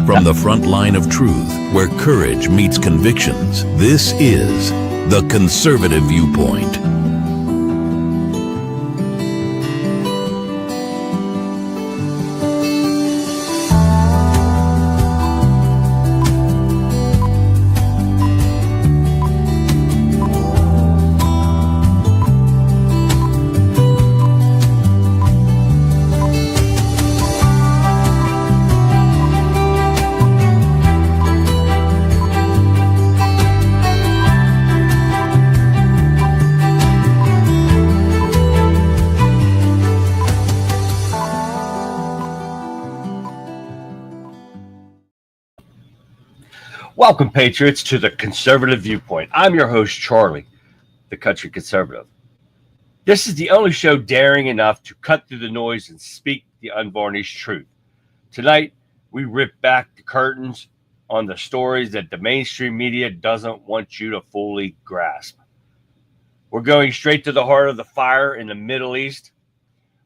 From the front line of truth, where courage meets convictions, this is The Conservative Viewpoint. Welcome, Patriots, to the Conservative Viewpoint. I'm your host, Charlie, the Country Conservative. This is the only show daring enough to cut through the noise and speak the unvarnished truth. Tonight, we rip back the curtains on the stories that the mainstream media doesn't want you to fully grasp. We're going straight to the heart of the fire in the Middle East,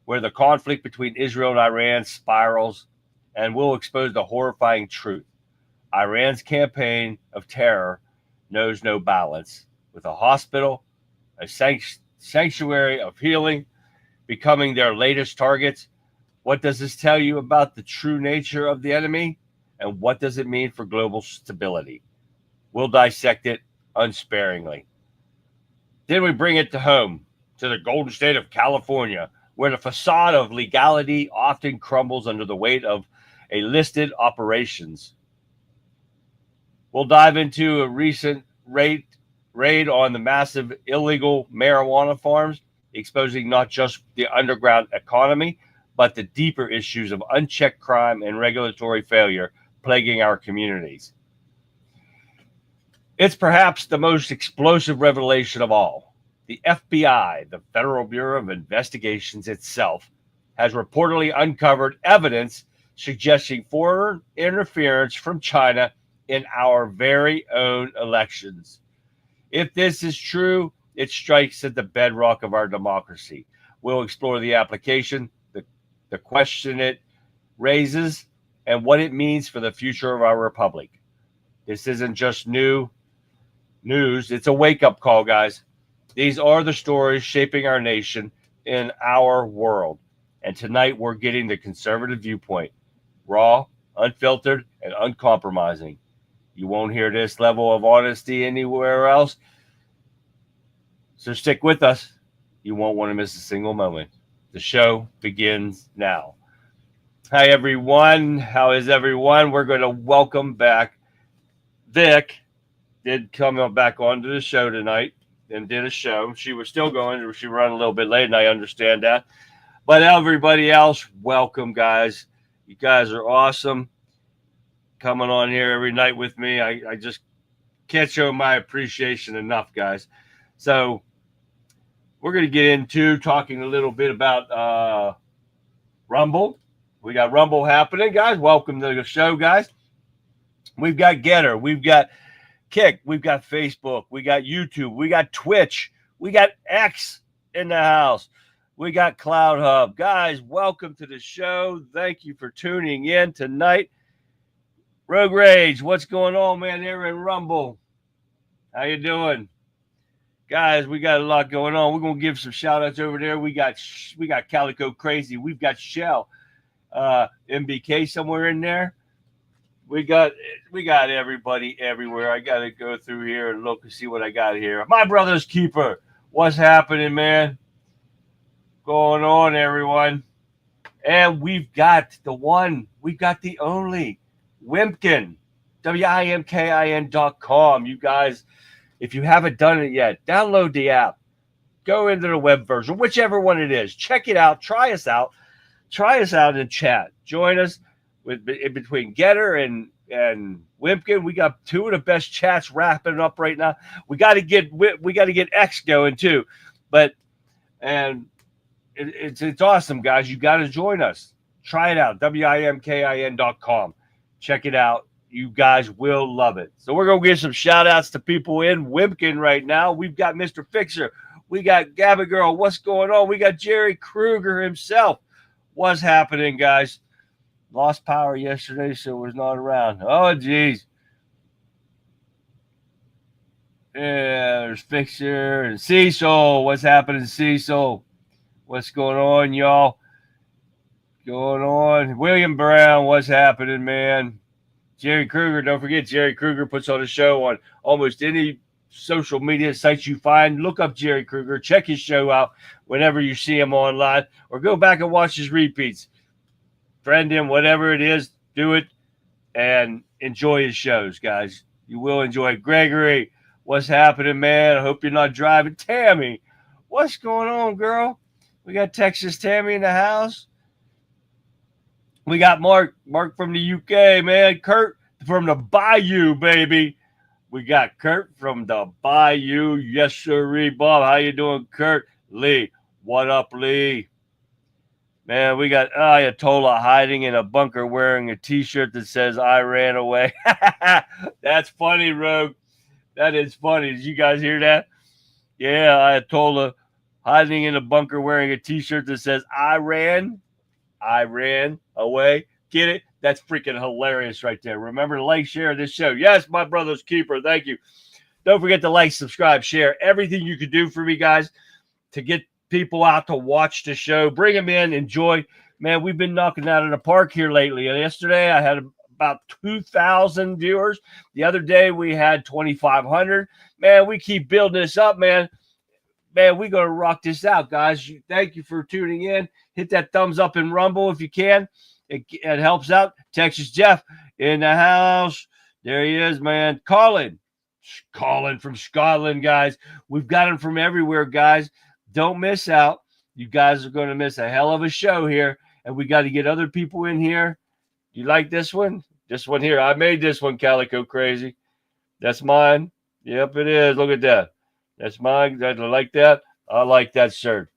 where the conflict between Israel and Iran spirals, and we'll expose the horrifying truth. Iran's campaign of terror knows no balance, with a hospital, a sanctuary of healing, becoming their latest targets. What does this tell you about the true nature of the enemy, and what does it mean for global stability? We'll dissect it unsparingly. Then we bring it to home, to the golden state of California, where the facade of legality often crumbles under the weight of illicit operations. We'll dive into a recent raid on the massive illegal marijuana farms, exposing not just the underground economy, but the deeper issues of unchecked crime and regulatory failure plaguing our communities. It's perhaps the most explosive revelation of all. The FBI, the Federal Bureau of Investigations itself, has reportedly uncovered evidence suggesting foreign interference from China in our very own elections. If this is true, it strikes at the bedrock of our democracy. We'll explore the application, the question it raises, and what it means for the future of our republic. This isn't just news, it's a wake-up call, guys. These are the stories shaping our nation in our world. And tonight we're getting the conservative viewpoint, raw, unfiltered, and uncompromising. You won't hear this level of honesty anywhere else. So stick with us. You won't want to miss a single moment. The show begins now. Hi, everyone. How is everyone? We're going to welcome back Vic. Did come back onto the show tonight and did a show. She was still going. She ran a little bit late, and I understand that. But everybody else, welcome, guys. You guys are awesome. Coming on here every night with me. I just can't show my appreciation enough, guys. So we're going to get into talking a little bit about Rumble. We got Rumble happening, guys. Welcome to the show, guys. We've got Getter. We've got Kick. We've got Facebook. We got YouTube. We got Twitch. We got X in the house. We got Cloud Hub. Guys, welcome to the show. Thank you for tuning in tonight. Rogue Rage, what's going on, man, there in Rumble? How you doing? Guys, we got a lot going on. We're going to give some shout-outs over there. We got Calico Crazy. We've got Shell. MBK somewhere in there. We got everybody everywhere. I got to go through here and look and see what I got here. My brother's keeper. What's happening, man? Going on, everyone? And we've got the one. We've got the only. Wimkin, WIMKIN.com. You guys, if you haven't done it yet, download the app. Go into the web version, whichever one it is. Check it out. Try us out. Try us out and chat. Join us in between Getter and Wimpkin. We got two of the best chats wrapping up right now. We got to get X going too, it's awesome, guys. You got to join us. Try it out. WIMKIN.com. Check it out. You guys will love it. So we're going to give some shout outs to people in Wimpkin right now. We've got Mr. Fixer. We got Gabby Girl. What's going on? We got Jerry Kruger himself. What's happening, guys? Lost power yesterday, so was not around. Oh, geez. Yeah, there's Fixer and Cecil. What's happening, Cecil? What's going on, y'all? Going on. William Brown, what's happening, man? Jerry Kruger, don't forget, Jerry Kruger puts on a show on almost any social media sites you find. Look up Jerry Kruger. Check his show out whenever you see him online, or go back and watch his repeats. Friend him, whatever it is, do it, and enjoy his shows, guys. You will enjoy it. Gregory, what's happening, man? I hope you're not driving. Tammy, what's going on, girl? We got Texas Tammy in the house. We got Mark from the UK, man. Kurt from the Bayou, baby. We got Kurt from the Bayou. Yes, sir, Bob. How you doing, Kurt? Lee, what up, Lee? Man, we got Ayatollah hiding in a bunker wearing a T-shirt that says, I ran away. That's funny, Rogue. That is funny. Did you guys hear that? Yeah, Ayatollah hiding in a bunker wearing a T-shirt that says, I ran away. Get it? That's freaking hilarious right there. Remember to like, share this show. Yes, my brother's keeper. Thank you. Don't forget to like, subscribe, share. Everything you can do for me, guys, to get people out to watch the show. Bring them in. Enjoy. Man, we've been knocking out of the park here lately. Yesterday, I had about 2,000 viewers. The other day, we had 2,500. Man, we keep building this up, man. Man, we're going to rock this out, guys. Thank you for tuning in. Hit that thumbs up and Rumble if you can. It helps out. Texas Jeff in the house. There he is, man. Colin from Scotland, guys. We've got him from everywhere, guys. Don't miss out. You guys are going to miss a hell of a show here, and we got to get other people in here. You like this one? This one here. I made this one, Calico Crazy. That's mine. Yep, it is. Look at that. That's mine. I like that. I like that shirt.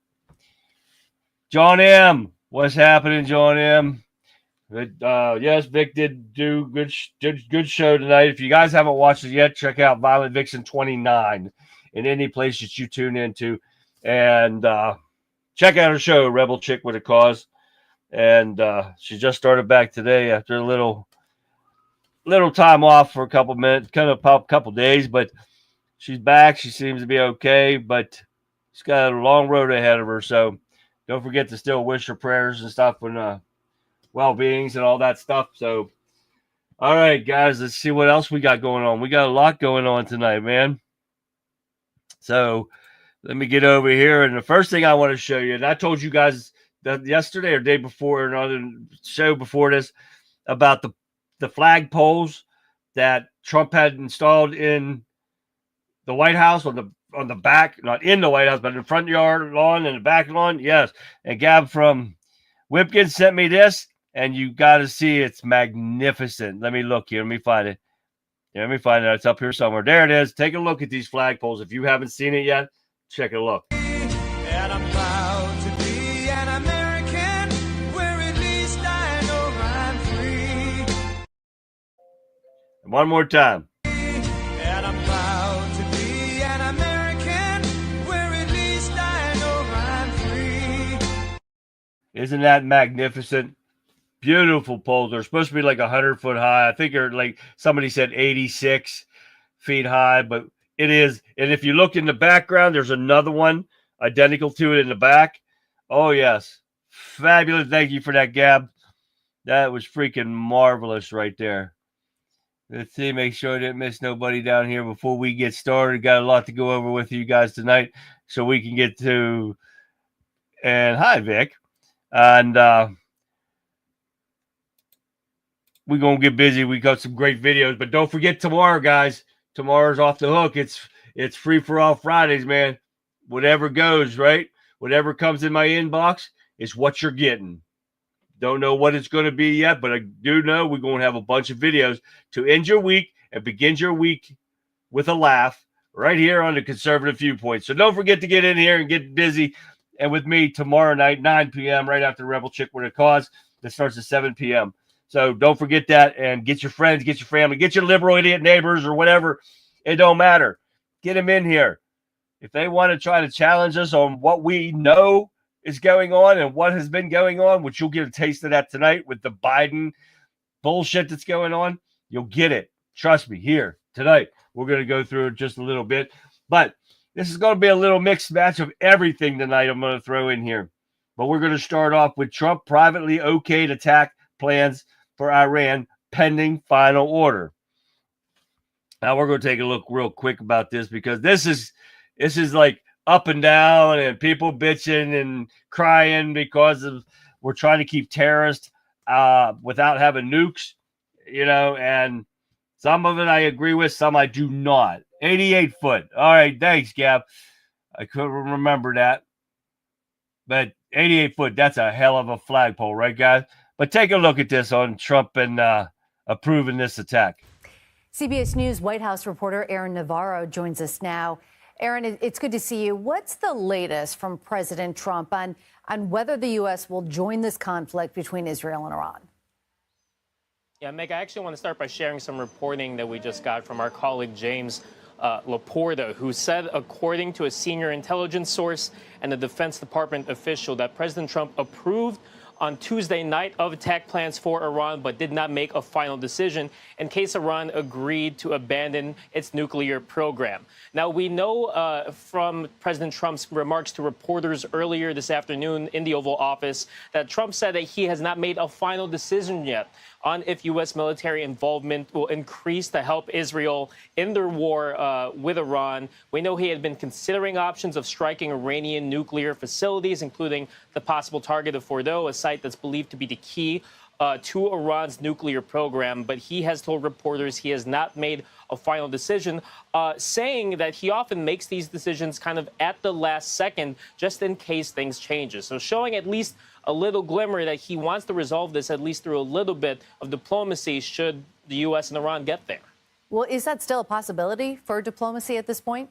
John M. What's happening, John M? Yes, Vic did do good show tonight. If you guys haven't watched it yet, check out Violent Vixen 29 in any place that you tune into. And check out her show, Rebel Chick with a Cause. And she just started back today after a little time off for a couple minutes, kind of a couple days, but she's back. She seems to be okay, but she's got a long road ahead of her. So don't forget to still wish her prayers and stuff and well-beings and all that stuff. So, all right, guys, let's see what else we got going on. We got a lot going on tonight, man. So let me get over here. And the first thing I want to show you, and I told you guys that yesterday or day before, another show before this, about the flag poles that Trump had installed in the White House on the back, not in the White House, but in the front yard lawn and the back lawn. Yes. And Gab from Whipkins sent me this, and you got to see it's magnificent. Let me look here. Let me find it. Yeah, let me find it. It's up here somewhere. There it is. Take a look at these flagpoles. If you haven't seen it yet, check a look. And I'm proud to be an American, where at least I know I'm free. And one more time. And I'm proud to be an American, where at least I know I'm free. Isn't that magnificent? Beautiful poles. They're supposed to be like 100-foot high. I think they're like somebody said 86 feet high, but it is. And if you look in the background, there's another one identical to it in the back. Oh, yes. Fabulous. Thank you for that, Gab. That was freaking marvelous right there. Let's see, make sure I didn't miss nobody down here before we get started. Got a lot to go over with you guys tonight so we can get to. And hi, Vic. And we're going to get busy. We got some great videos, but don't forget tomorrow, guys. Tomorrow's off the hook. It's free for all Fridays, man. Whatever goes, right? Whatever comes in my inbox is what you're getting. Don't know what it's going to be yet, but I do know we're going to have a bunch of videos to end your week and begin your week with a laugh right here on the Conservative Viewpoint. So don't forget to get in here and get busy. And with me tomorrow night, 9 p.m., right after Rebel Chick with a Cause, that starts at 7 p.m. So don't forget that, and get your friends, get your family, get your liberal idiot neighbors or whatever. It don't matter. Get them in here. If they want to try to challenge us on what we know is going on and what has been going on, which you'll get a taste of that tonight with the Biden bullshit that's going on. You'll get it. Trust me, here tonight. We're going to go through it just a little bit. But this is going to be a little mixed match of everything tonight I'm going to throw in here. But we're going to start off with Trump privately okayed attack plans for Iran pending final order. Now we're going to take a look real quick about this because this is like up and down and people bitching and crying because of we're trying to keep terrorists without having nukes, and some of it I agree with, some I do not. 88 foot. All right, thanks, Gab. I couldn't remember that. But 88 foot, that's a hell of a flagpole, right, guys? But take a look at this on Trump and approving this attack. CBS News White House reporter Aaron Navarro joins us now. Aaron, it's good to see you. What's the latest from President Trump on whether the U.S. will join this conflict between Israel and Iran? Yeah, Meg, I actually want to start by sharing some reporting that we just got from our colleague James Laporta, who said, according to a senior intelligence source and a Defense Department official, that President Trump approved on Tuesday night of attack plans for Iran, but did not make a final decision in case Iran agreed to abandon its nuclear program. Now, we know from President Trump's remarks to reporters earlier this afternoon in the Oval Office that Trump said that he has not made a final decision yet on if U.S. military involvement will increase to help Israel in their war with Iran. We know he had been considering options of striking Iranian nuclear facilities, including the possible target of Fordow, a site that's believed to be the key to Iran's nuclear program. But he has told reporters he has not made a final decision, saying that he often makes these decisions kind of at the last second, just in case things changes. So showing at least a little glimmer that he wants to resolve this at least through a little bit of diplomacy should the U.S. and Iran get there. Well, is that still a possibility for diplomacy at this point?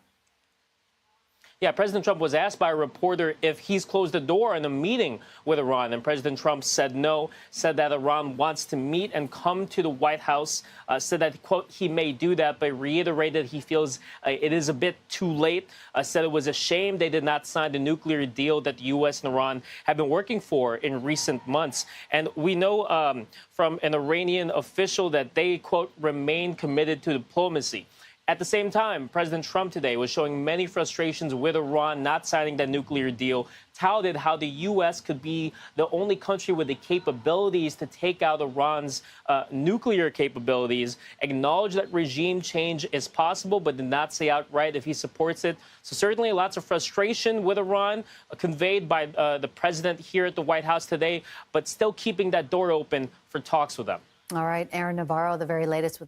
Yeah, President Trump was asked by a reporter if he's closed the door on a meeting with Iran, and President Trump said no, said that Iran wants to meet and come to the White House, said that, quote, he may do that, but reiterated he feels it is a bit too late, said it was a shame they did not sign the nuclear deal that the U.S. and Iran have been working for in recent months. And we know from an Iranian official that they, quote, remain committed to diplomacy. At the same time, President Trump today was showing many frustrations with Iran not signing that nuclear deal, touted how the U.S. could be the only country with the capabilities to take out Iran's nuclear capabilities, acknowledged that regime change is possible, but did not say outright if he supports it. So certainly lots of frustration with Iran conveyed by the president here at the White House today, but still keeping that door open for talks with them. All right, Aaron Navarro, the very latest with.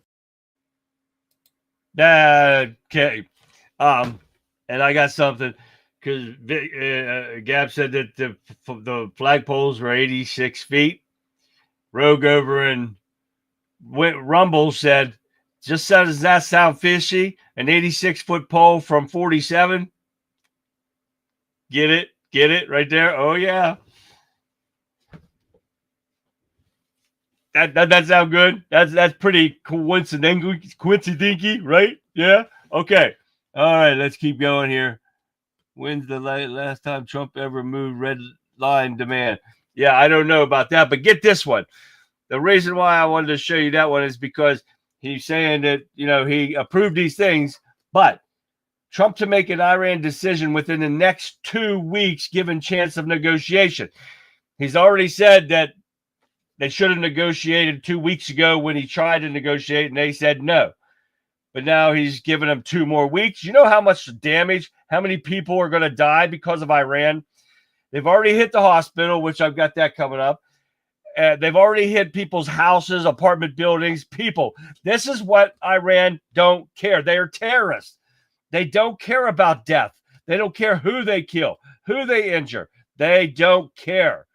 Okay. And I got something because Gab said that the flagpoles were 86 feet. Rogue over and Rumble said, just does that sound fishy? An 86-foot pole from 47? Get it? Get it right there? Oh, yeah. That sound good? That's pretty coincidental, right? Yeah? Okay. All right, let's keep going here. When's the last time Trump ever moved red line demand? Yeah, I don't know about that, but get this one. The reason why I wanted to show you that one is because he's saying that, he approved these things, but Trump to make an Iran decision within the next 2 weeks, given chance of negotiation. He's already said that they should have negotiated 2 weeks ago when he tried to negotiate, and they said no. But now he's giving them 2 more weeks. You know how much damage, how many people are going to die because of Iran? They've already hit the hospital, which I've got that coming up. They've already hit people's houses, apartment buildings, people. This is what Iran don't care. They are terrorists. They don't care about death. They don't care who they kill, who they injure. They don't care.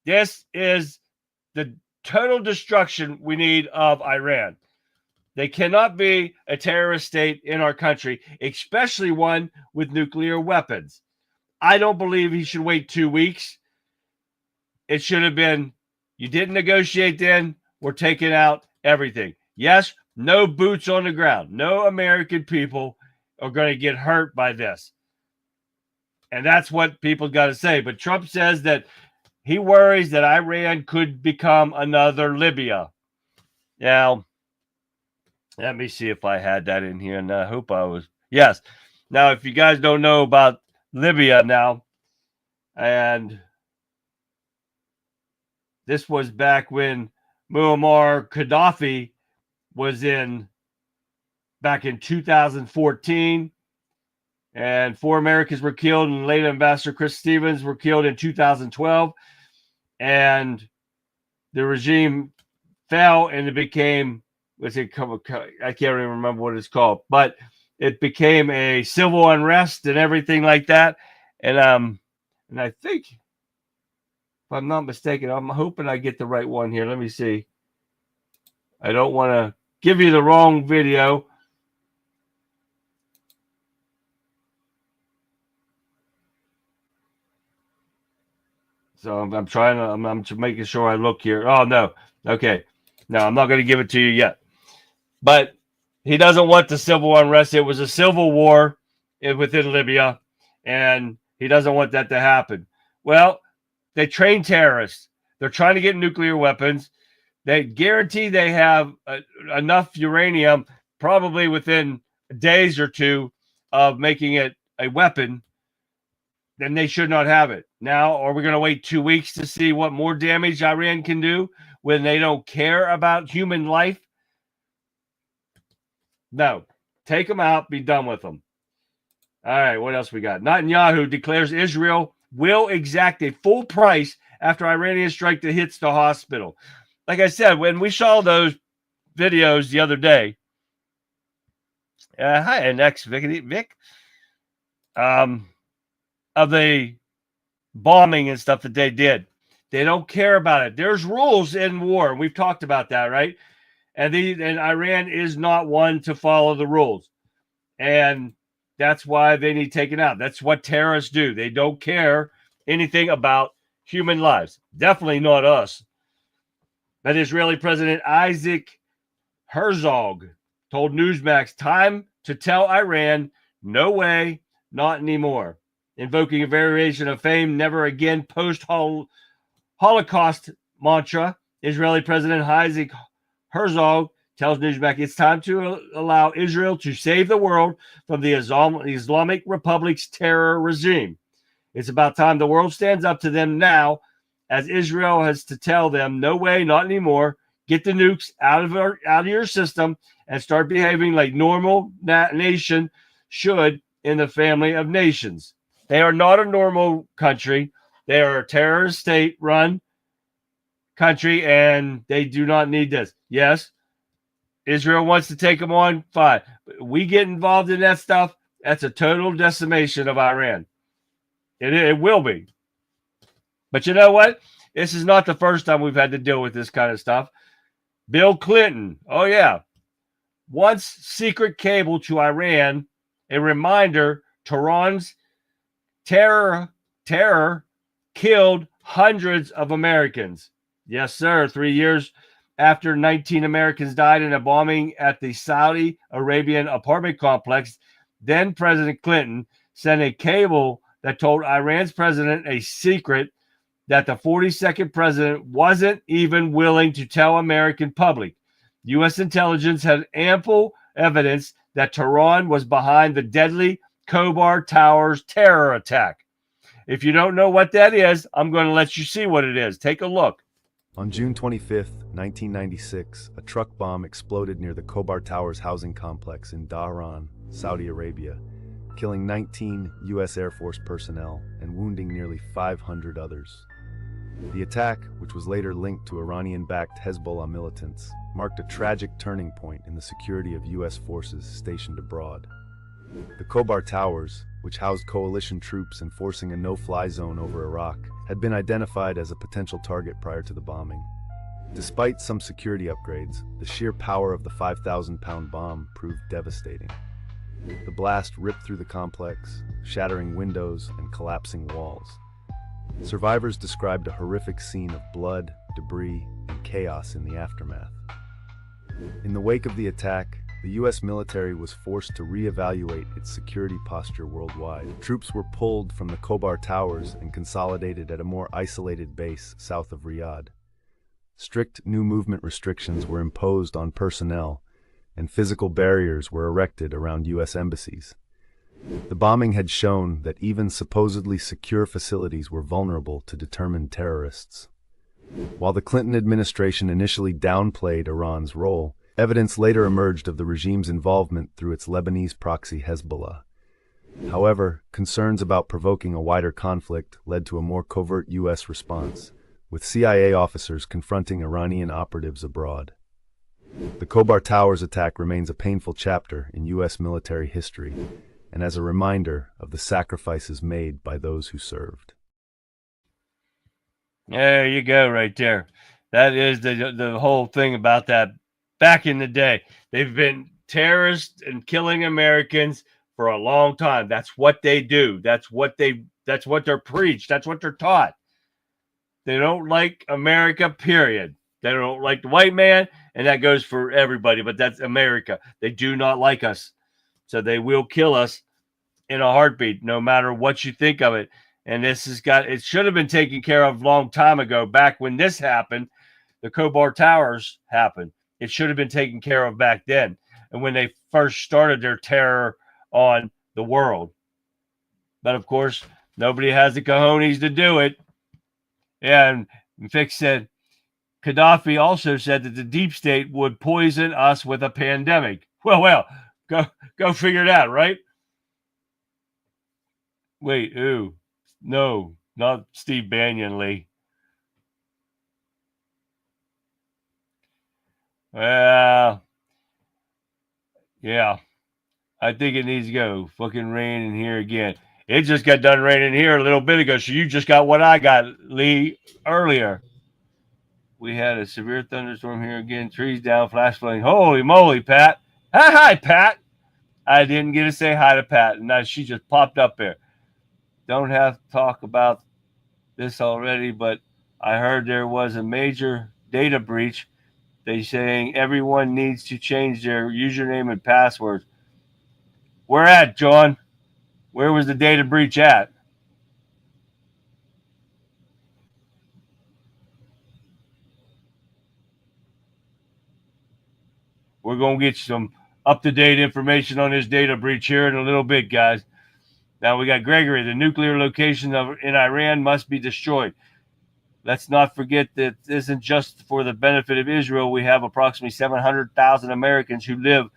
This is the total destruction we need of Iran. They cannot be a terrorist state in our country, especially one with nuclear weapons. I don't believe he should wait 2 weeks. It should have been, you didn't negotiate then, we're taking out everything. Yes, no boots on the ground. No American people are going to get hurt by this. And that's what people got to say. But Trump says that he worries that Iran could become another Libya. Now, let me see if I had that in here, and I hope I was. Yes. Now, if you guys don't know about Libya now, and this was back when Muammar Gaddafi was back in 2014, and 4 Americans were killed, and later Ambassador Chris Stevens were killed in 2012, and the regime fell, and it became, I can't even remember what it's called, but it became a civil unrest and everything like that. And I think, if I'm not mistaken, I'm hoping I get the right one here. Let me see. I don't want to give you the wrong video. So I'm trying to, I'm making sure I look here. Oh, no. Okay. No, I'm not going to give it to you yet. But he doesn't want the civil unrest. It was a civil war within Libya, and he doesn't want that to happen. Well, they train terrorists. They're trying to get nuclear weapons. They guarantee they have enough uranium, probably within days or two of making it a weapon. Then they should not have it. Now, are we going to wait 2 weeks to see what more damage Iran can do when they don't care about human life? No. Take them out. Be done with them. All right, what else we got? Netanyahu declares Israel will exact a full price after Iranian strike that hits the hospital. Like I said, when we saw those videos the other day, hi, and next, Vic, of the bombing and stuff that they did. They don't care about it. There's rules in war. We've talked about that, right? And Iran is not one to follow the rules. And that's why they need taken out. That's what terrorists do. They don't care anything about human lives. Definitely not us. But Israeli President Isaac Herzog told Newsmax, time to tell Iran, no way, not anymore. Invoking a variation of famed never again post-Holocaust mantra, Israeli President Isaac Herzog tells Newsmax it's time to allow Israel to save the world from the Islamic Republic's terror regime. It's about time the world stands up to them now, as Israel has to tell them, no way, not anymore. Get the nukes out of your system and start behaving like normal nation should in the family of nations. They are not a normal country. They are a terrorist state-run country, and they do not need this. Yes, Israel wants to take them on, fine. But we get involved in that stuff, that's a total decimation of Iran. It will be. But you know what? This is not the first time we've had to deal with this kind of stuff. Bill Clinton, oh yeah, once secret cable to Iran, a reminder, Tehran's terror killed hundreds of Americans. Yes, sir. 3 years after 19 Americans died in a bombing at the Saudi Arabian apartment complex, then President Clinton sent a cable that told Iran's president a secret that the 42nd president wasn't even willing to tell American public. U.S. intelligence had ample evidence that Tehran was behind the deadly Khobar Towers terror attack. If you don't know what that is, I'm going to let you see what it is. Take a look. On June 25, 1996, a truck bomb exploded near the Khobar Towers housing complex in Dhahran, Saudi Arabia, killing 19 U.S. Air Force personnel and wounding nearly 500 others. The attack, which was later linked to Iranian-backed Hezbollah militants, marked a tragic turning point in the security of U.S. forces stationed abroad. The Khobar Towers, which housed coalition troops enforcing a no-fly zone over Iraq, had been identified as a potential target prior to the bombing. Despite some security upgrades, the sheer power of the 5,000-pound bomb proved devastating. The blast ripped through the complex, shattering windows and collapsing walls. Survivors described a horrific scene of blood, debris, and chaos in the aftermath. In the wake of the attack, the U.S. military was forced to reevaluate its security posture worldwide. Troops were pulled from the Khobar Towers and consolidated at a more isolated base south of Riyadh. Strict new movement restrictions were imposed on personnel, and physical barriers were erected around U.S. embassies. The bombing had shown that even supposedly secure facilities were vulnerable to determined terrorists. While the Clinton administration initially downplayed Iran's role, evidence later emerged of the regime's involvement through its Lebanese proxy Hezbollah. However, concerns about provoking a wider conflict led to a more covert U.S. response, with CIA officers confronting Iranian operatives abroad. The Khobar Towers attack remains a painful chapter in U.S. military history, and as a reminder of the sacrifices made by those who served. There you go, right there. That is the whole thing about that. Back in the day, they've been terrorists and killing Americans for a long time. That's what they do. That's what they're preached. That's what they're taught. They don't like America, period. They don't like the white man, and that goes for everybody, but that's America. They do not like us. So they will kill us in a heartbeat, no matter what you think of it. And it should have been taken care of a long time ago, back when this happened, the Khobar Towers happened. It should have been taken care of back then. And when they first started their terror on the world. But of course, nobody has the cojones to do it. And Fix said, Gaddafi also said that the deep state would poison us with a pandemic. Well, go figure it out, right? Wait, who? No, not Steve Bannon, Lee. Well, yeah, I think it needs to go. Fucking rain in here again. It just got done raining here a little bit ago, so you just got what I got, Lee, earlier. We had a severe thunderstorm here again. Trees down, flash flooding. Holy moly, Pat. Hi, Pat. I didn't get to say hi to Pat, and now she just popped up there. Don't have to talk about this already, but I heard there was a major data breach. They saying everyone needs to change their username and passwords. Where at, John? Where was the data breach at? We're going to get some up-to-date information on this data breach here in a little bit, guys. Now we got Gregory. The nuclear location in Iran must be destroyed. Let's not forget that this isn't just for the benefit of Israel. We have approximately 700,000 Americans who live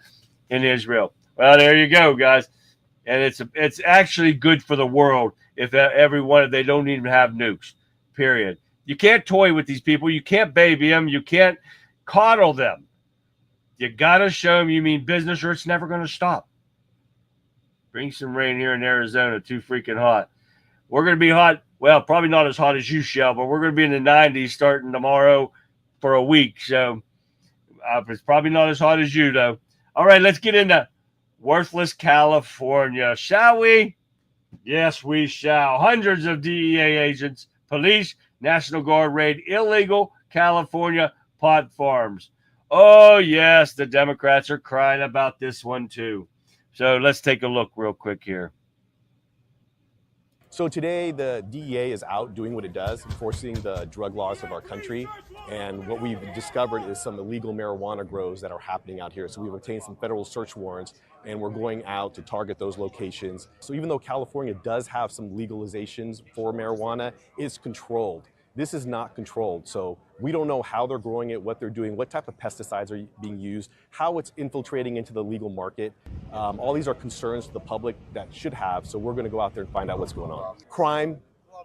in Israel. Well, there you go, guys. And it's actually good for the world if everyone, they don't even have nukes, period. You can't toy with these people. You can't baby them. You can't coddle them. You got to show them you mean business, or it's never going to stop. Bring some rain here in Arizona. Too freaking hot. We're going to be hot. Well, probably not as hot as you, Shell, but we're going to be in the 90s starting tomorrow for a week. So it's probably not as hot as you, though. All right, let's get into worthless California, shall we? Yes, we shall. Hundreds of DEA agents, police, National Guard raid illegal California pot farms. Oh, yes, the Democrats are crying about this one, too. So let's take a look real quick here. So today the DEA is out doing what it does, enforcing the drug laws of our country. And what we've discovered is some illegal marijuana grows that are happening out here. So we've obtained some federal search warrants, and we're going out to target those locations. So even though California does have some legalizations for marijuana, it's controlled. This is not controlled. So we don't know how they're growing it, what they're doing, what type of pesticides are being used, how it's infiltrating into the legal market. All these are concerns to the public that should have. So we're going to go out there and find out what's going on. Crime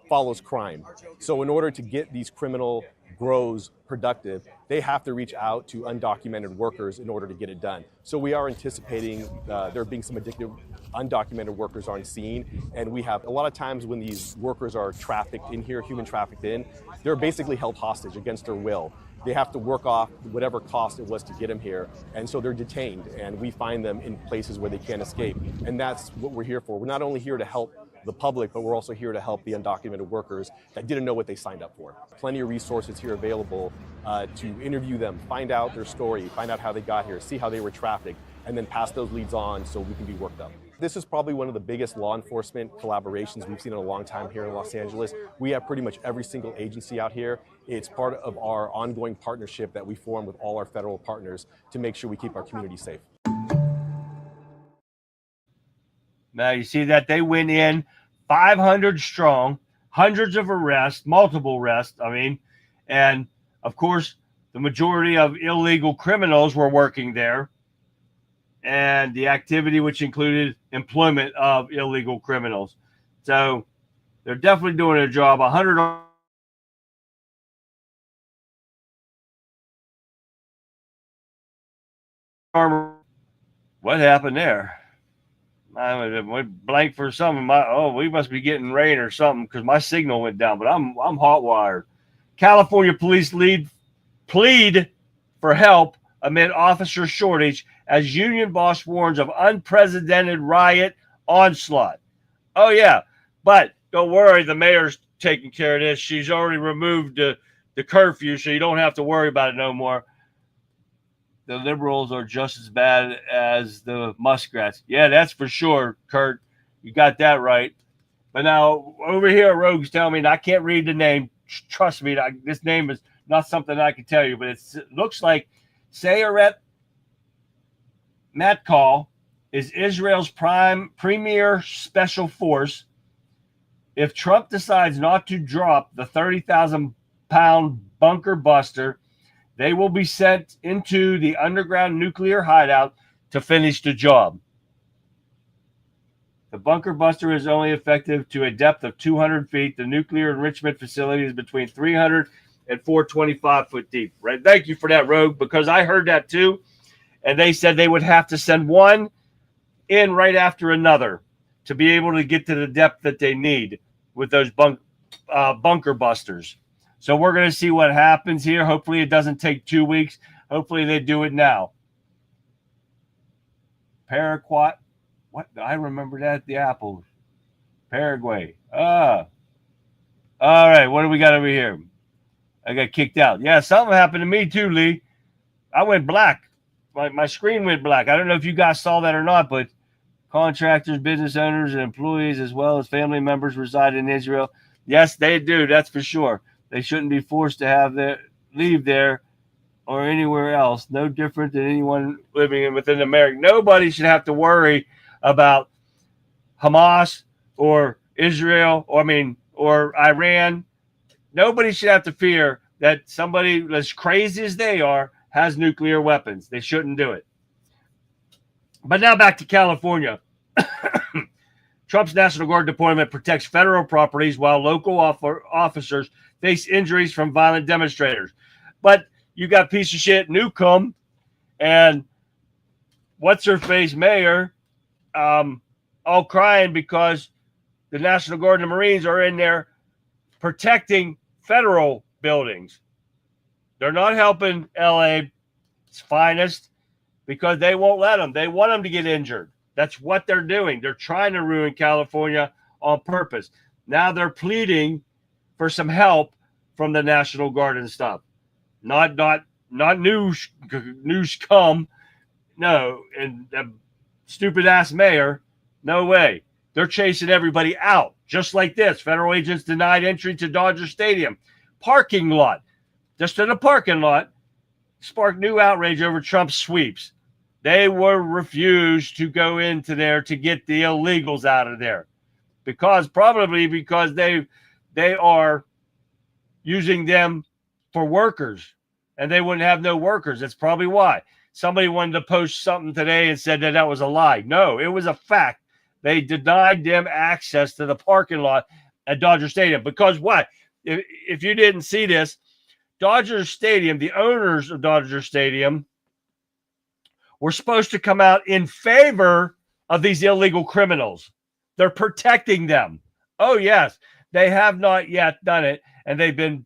follows crime. So in order to get these criminal grows productive, they have to reach out to undocumented workers in order to get it done. So we are anticipating there being some addictive undocumented workers on scene, and we have a lot of times when these workers are trafficked in here, human trafficked in, they're basically held hostage against their will. They have to work off whatever cost it was to get them here, and so they're detained, and we find them in places where they can't escape. And that's what we're here for. We're not only here to help the public, but we're also here to help the undocumented workers that didn't know what they signed up for. Plenty of resources here available to interview them, find out their story, find out how they got here, see how they were trafficked, and then pass those leads on so we can be worked up. This is probably one of the biggest law enforcement collaborations we've seen in a long time here in Los Angeles. We have pretty much every single agency out here. It's part of our ongoing partnership that we form with all our federal partners to make sure we keep our community safe. Now you see that they went in 500 strong, hundreds of arrests, multiple arrests, and of course, the majority of illegal criminals were working there. And the activity which included employment of illegal criminals. So they're definitely doing a job. 100 armor. What happened there? I went blank for some of my. We must be getting rain or something because my signal went down. But I'm hot wired. California police plead for help amid officer shortage as union boss warns of unprecedented riot onslaught. Oh, yeah. But don't worry, the mayor's taking care of this. She's already removed the curfew, so you don't have to worry about it no more. The liberals are just as bad as the muskrats. Yeah, that's for sure, Kurt. You got that right. But now, over here, Rogue's telling me, and I can't read the name. Trust me, this name is not something I can tell you, but it looks like Sayeret Matkal is Israel's premier special force. If Trump decides not to drop the 30,000-pound bunker buster, they will be sent into the underground nuclear hideout to finish the job. The bunker buster is only effective to a depth of 200 feet. The nuclear enrichment facility is between 300 and 425 foot deep. Right? Thank you for that, Rogue, because I heard that too. And they said they would have to send one in right after another to be able to get to the depth that they need with those bunker busters. So we're going to see what happens here. Hopefully it doesn't take 2 weeks. Hopefully they do it now. Paraguay. What? I remember that. The apples. Paraguay. All right. What do we got over here? I got kicked out. Yeah, something happened to me too, Lee. I went black. My screen went black. I don't know if you guys saw that or not, but contractors, business owners, and employees, as well as family members, reside in Israel. Yes, they do. That's for sure. They shouldn't be forced to leave there or anywhere else. No different than anyone living within America. Nobody should have to worry about Hamas or Israel, or Iran. Nobody should have to fear that somebody as crazy as they are has nuclear weapons. They shouldn't do it. But now back to California. Trump's National Guard deployment protects federal properties while local officers face injuries from violent demonstrators. But you got piece of shit Newcomb and what's-her-face mayor all crying because the National Guard and the Marines are in there protecting federal buildings. They're not helping LA's finest because they won't let them. They want them to get injured. That's what they're doing. They're trying to ruin California on purpose. Now they're pleading for some help from the National Guard and stuff. Not news come. No, and the stupid ass mayor. No way. They're chasing everybody out. Just like this. Federal agents denied entry to Dodger Stadium. Parking lot. Just in a parking lot. Sparked new outrage over Trump's sweeps. They were refused to go into there to get the illegals out of there. Probably because they are using them for workers. And they wouldn't have no workers. That's probably why. Somebody wanted to post something today and said that was a lie. No, it was a fact. They denied them access to the parking lot at Dodger Stadium. Because what? If you didn't see this, Dodger Stadium, the owners of Dodger Stadium, were supposed to come out in favor of these illegal criminals. They're protecting them. Oh, yes. They have not yet done it, and they've been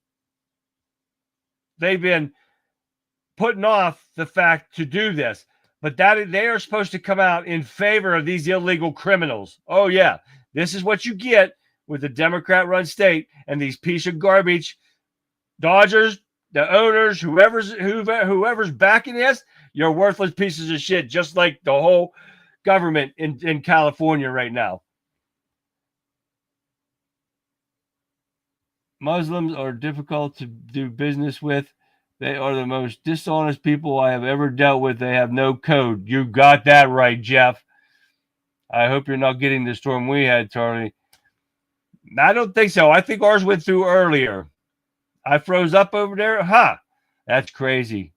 putting off the fact to do this. But they are supposed to come out in favor of these illegal criminals. Oh, yeah. This is what you get with the Democrat-run state and these piece of garbage Dodgers, the owners, whoever's backing this. You're worthless pieces of shit, just like the whole government in California right now. Muslims are difficult to do business with. They are the most dishonest people I have ever dealt with. They have no code. You got that right, Jeff. I hope you're not getting the storm we had, Charlie. I don't think so. I think ours went through earlier. I froze up over there? Huh. That's crazy.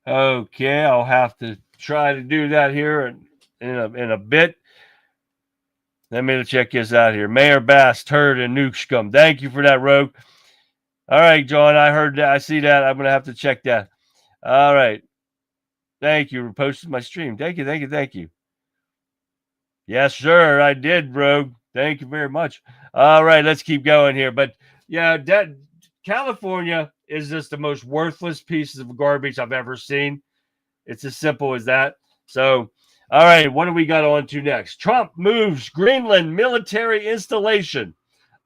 Okay, I'll have to try to do that here in a bit. Let me check this out here. Mayor Bass, Turd, and Nuke Scum. Thank you for that, Rogue. All right, John, I heard that. I see that. I'm going to have to check that. All right. Thank you for posting my stream. Thank you. Yes, sir, I did, Rogue. Thank you very much. All right, let's keep going here. But, yeah, California is just the most worthless piece of garbage I've ever seen. It's as simple as that. So, all right, what do we got on to next? Trump moves Greenland military installation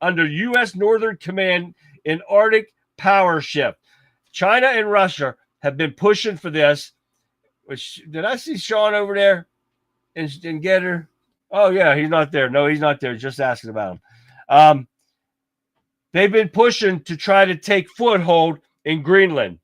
under U.S. Northern Command in Arctic power shift. China and Russia have been pushing for this. Which, did I see Sean over there in Getter? Oh, yeah, he's not there. No, he's not there. Just asking about him. They've been pushing to try to take foothold in Greenland.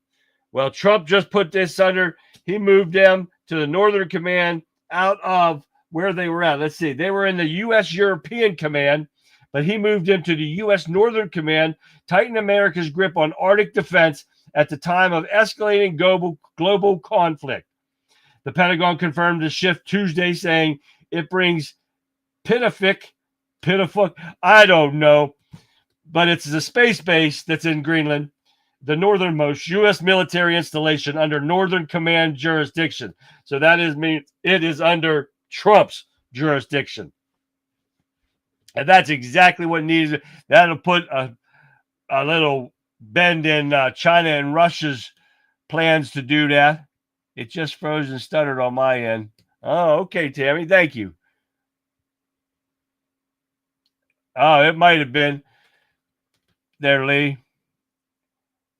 Well, Trump just put this under. He moved them to the Northern Command out of where they were at. Let's see. They were in the U.S. European Command, but he moved them to the U.S. Northern Command, tighten America's grip on Arctic defense at the time of escalating global conflict. The Pentagon confirmed the shift Tuesday, saying it brings pitiful, I don't know, but it's the space base that's in Greenland, the northernmost U.S. military installation under Northern Command jurisdiction. So that means it is under Trump's jurisdiction. And that's exactly what needs. That'll put a little bend in China and Russia's plans to do that. It just froze and stuttered on my end. Oh, okay, Tammy. Thank you. Oh, it might have been there, Lee.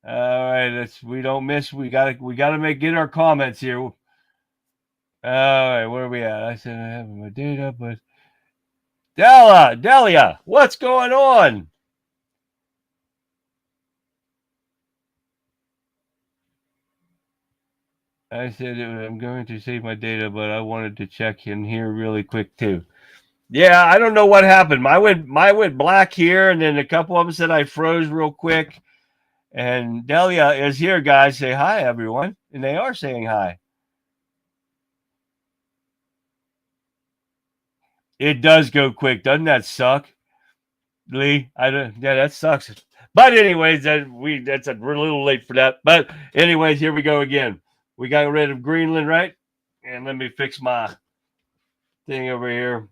All right, we don't miss. We gotta get our comments here. All right, where are we at? I said I have my data, but Delia, what's going on? I said I'm going to save my data, but I wanted to check in here really quick too. Yeah, I don't know what happened. My went black here, and then a couple of them said I froze real quick. And Delia is here, guys. Say hi, everyone. And they are saying hi. It does go quick. Doesn't that suck, Lee? Yeah, that sucks. But anyways, we're a little late for that. But anyways, here we go again. We got rid of Greenland, right? And let me fix my thing over here.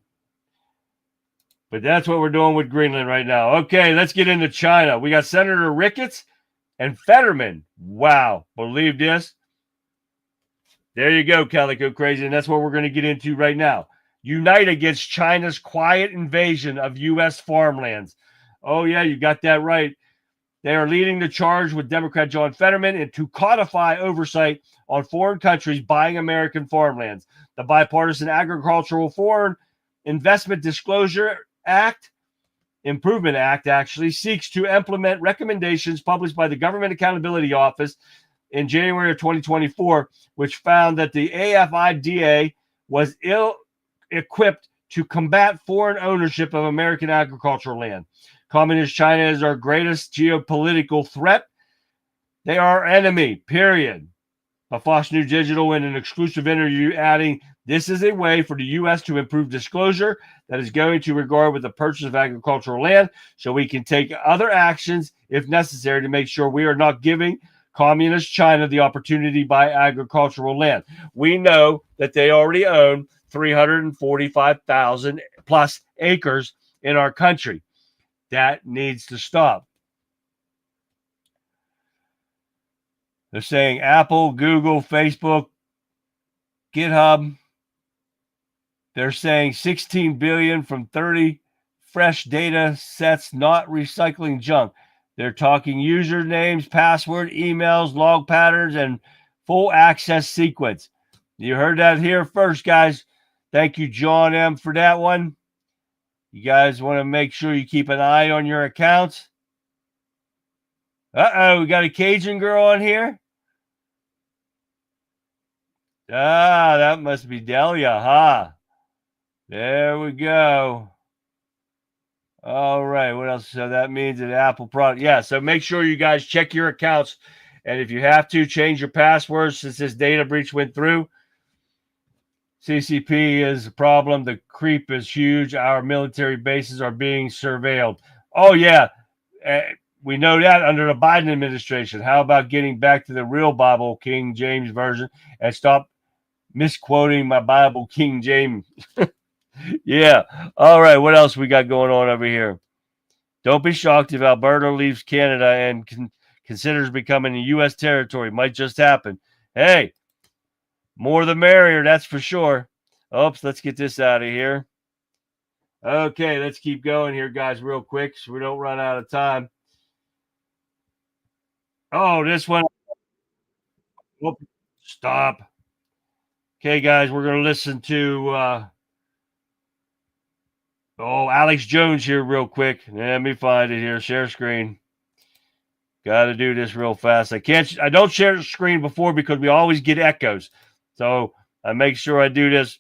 But that's what we're doing with Greenland right now. Okay, let's get into China. We got Senator Ricketts and Fetterman. Wow, believe this? There you go, Calico Crazy. And that's what we're going to get into right now. Unite against China's quiet invasion of U.S. farmlands. Oh, yeah, you got that right. They are leading the charge with Democrat John Fetterman and to codify oversight on foreign countries buying American farmlands. The Bipartisan Agricultural Foreign Investment Disclosure Improvement Act actually seeks to implement recommendations published by the Government Accountability Office in January of 2024, which found that the AFIDA was ill-equipped to combat foreign ownership of American agricultural land. Communist China is our greatest geopolitical threat. They are our enemy, period. But Fox News Digital in an exclusive interview adding, this is a way for the U.S. to improve disclosure that is going to regard with the purchase of agricultural land so we can take other actions if necessary to make sure we are not giving Communist China the opportunity to buy agricultural land. We know that they already own 345,000 plus acres in our country. That needs to stop. They're saying Apple, Google, Facebook, GitHub, They're saying 16 billion from 30 fresh data sets, not recycling junk. They're talking usernames, password, emails, log patterns, and full access sequence. You heard that here first, guys. Thank you, John M., for that one. You guys want to make sure you keep an eye on your accounts. Uh-oh, we got a Cajun girl on here. Ah, that must be Delia, huh? There we go. All right, what else? So that means an Apple product. Yeah, so make sure you guys check your accounts. And if you have to, change your passwords since this data breach went through. CCP is a problem. The creep is huge. Our military bases are being surveilled. Oh, yeah. We know that under the Biden administration. How about getting back to the real Bible, King James Version, and stop misquoting my Bible, King James? Yeah. All right. What else we got going on over here? Don't be shocked if Alberta leaves Canada and considers becoming a U.S. territory. Might just happen. Hey, more the merrier, that's for sure. Oops, let's get this out of here. Okay, let's keep going here, guys, real quick so we don't run out of time. Oh, this one. Whoop, stop. Okay, guys, we're going to listen to Alex Jones here real quick. Let me find it here. Share screen. Got to do this real fast. I don't share the screen before because we always get echoes. So I make sure I do this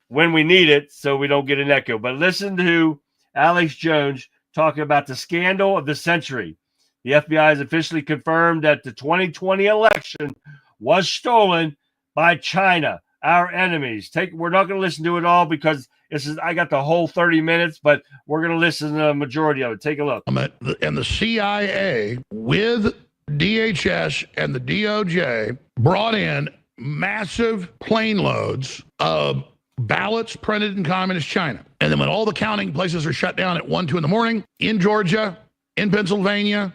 when we need it so we don't get an echo. But listen to Alex Jones talking about the scandal of the century. The FBI has officially confirmed that the 2020 election was stolen by China, our enemies. We're not going to listen to it all because I got the whole 30 minutes, but we're going to listen to the majority of it. Take a look. And the CIA with DHS and the DOJ brought in massive plane loads of ballots printed in communist China. And then when all the counting places are shut down at 1, 2 in the morning, in Georgia, in Pennsylvania,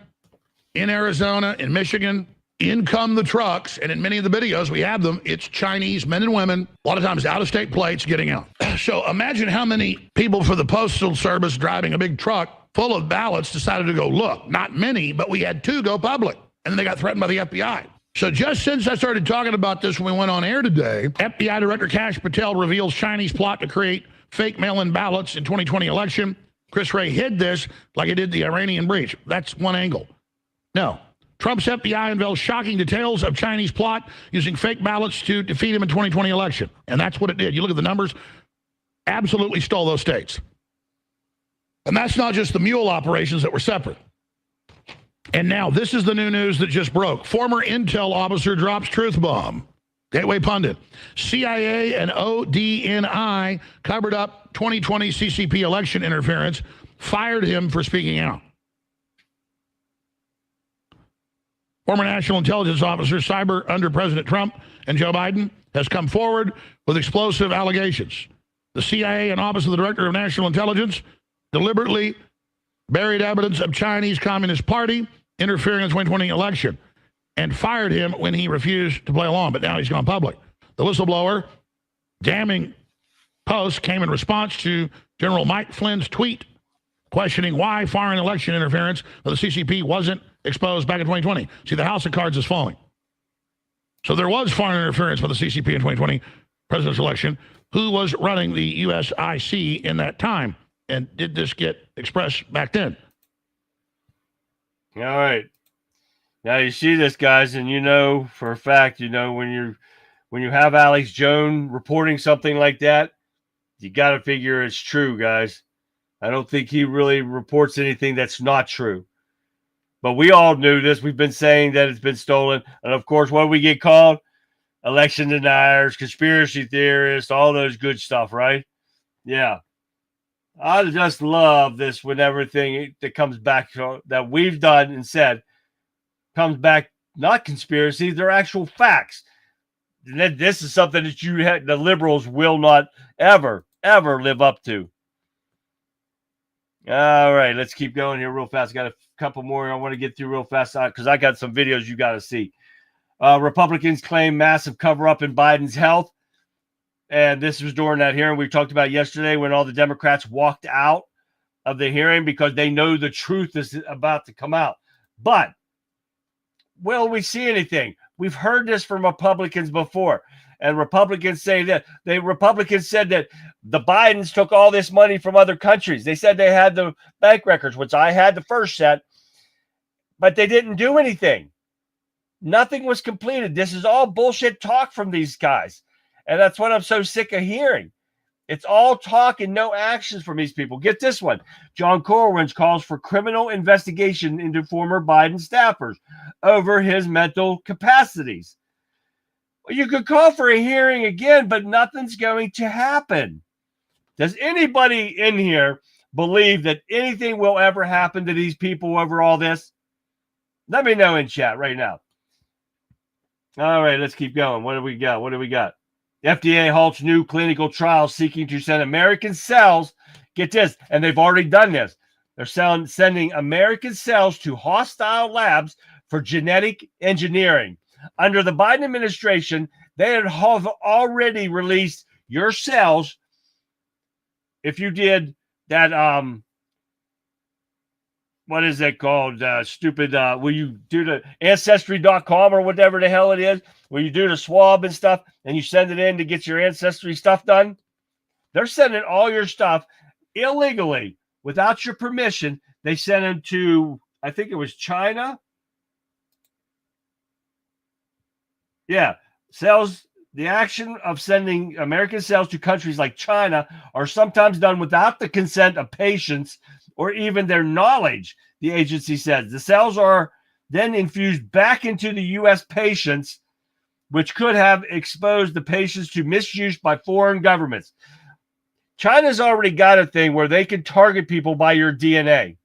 in Arizona, in Michigan, in come the trucks. And in many of the videos, we have them. It's Chinese men and women, a lot of times out-of-state plates getting out. So imagine how many people for the Postal Service driving a big truck full of ballots decided to go look. Not many, but we had 2 go public. And then they got threatened by the FBI. So just since I started talking about this when we went on air today, FBI Director Kash Patel reveals Chinese plot to create fake mail-in ballots in 2020 election. Chris Wray hid this like he did the Iranian breach. That's one angle. No. Trump's FBI unveils shocking details of Chinese plot using fake ballots to defeat him in 2020 election. And that's what it did. You look at the numbers, absolutely stole those states. And that's not just the mule operations that were separate. And now this is the new news that just broke. Former intel officer drops truth bomb. Gateway pundit. CIA and ODNI covered up 2020 CCP election interference, fired him for speaking out. Former national intelligence officer, cyber under President Trump and Joe Biden, has come forward with explosive allegations. The CIA and Office of the Director of National Intelligence deliberately buried evidence of Chinese Communist Party interfering in the 2020 election and fired him when he refused to play along, but now he's gone public. The whistleblower damning post came in response to General Mike Flynn's tweet questioning why foreign election interference of the CCP wasn't exposed back in 2020. See, the house of cards is falling. So there was foreign interference with the CCP in 2020 presidential election. Who was running the USIC in that time? And did this get expressed back then? All right. Now you see this, guys, and you know for a fact, you know, when you have Alex Jones reporting something like that, you got to figure it's true, guys. I don't think he really reports anything that's not true. But we all knew this. We've been saying that it's been stolen. And, of course, what do we get called? Election deniers, conspiracy theorists, all those good stuff, right? Yeah. I just love this when everything that comes back that we've done and said comes back, not conspiracy, they're actual facts. And this is something that the liberals will not ever live up to. All right, let's keep going here real fast. I got a couple more I want to get through real fast because I got some videos you got to see. Republicans claim massive cover-up in Biden's health. And this was during that hearing we talked about yesterday when all the Democrats walked out of the hearing because they know the truth is about to come out. But will we see anything? We've heard this from Republicans before. And Republicans say that Republicans said that the Bidens took all this money from other countries. They said they had the bank records, which I had the first set, but they didn't do anything. Nothing was completed. This is all bullshit talk from these guys. And that's what I'm so sick of hearing. It's all talk and no actions from these people. Get this one. John Corwin calls for criminal investigation into former Biden staffers over his mental capacities. You could call for a hearing again, but nothing's going to happen. Does anybody in here believe that anything will ever happen to these people over all this? Let me know in chat right now. All right, let's keep going. What do we got? FDA halts new clinical trials seeking to send American cells. Get this, and they've already done this. They're sending American cells to hostile labs for genetic engineering. Under the Biden administration, they have already released your cells. If you did that, what is it called? Will you do the Ancestry.com or whatever the hell it is? Where you do the swab and stuff and you send it in to get your Ancestry stuff done? They're sending all your stuff illegally without your permission. They sent them to, I think it was China. Yeah, cells. The action of sending American cells to countries like China are sometimes done without the consent of patients or even their knowledge, the agency says. The cells are then infused back into the U.S. patients, which could have exposed the patients to misuse by foreign governments. China's already got a thing where they can target people by your DNA.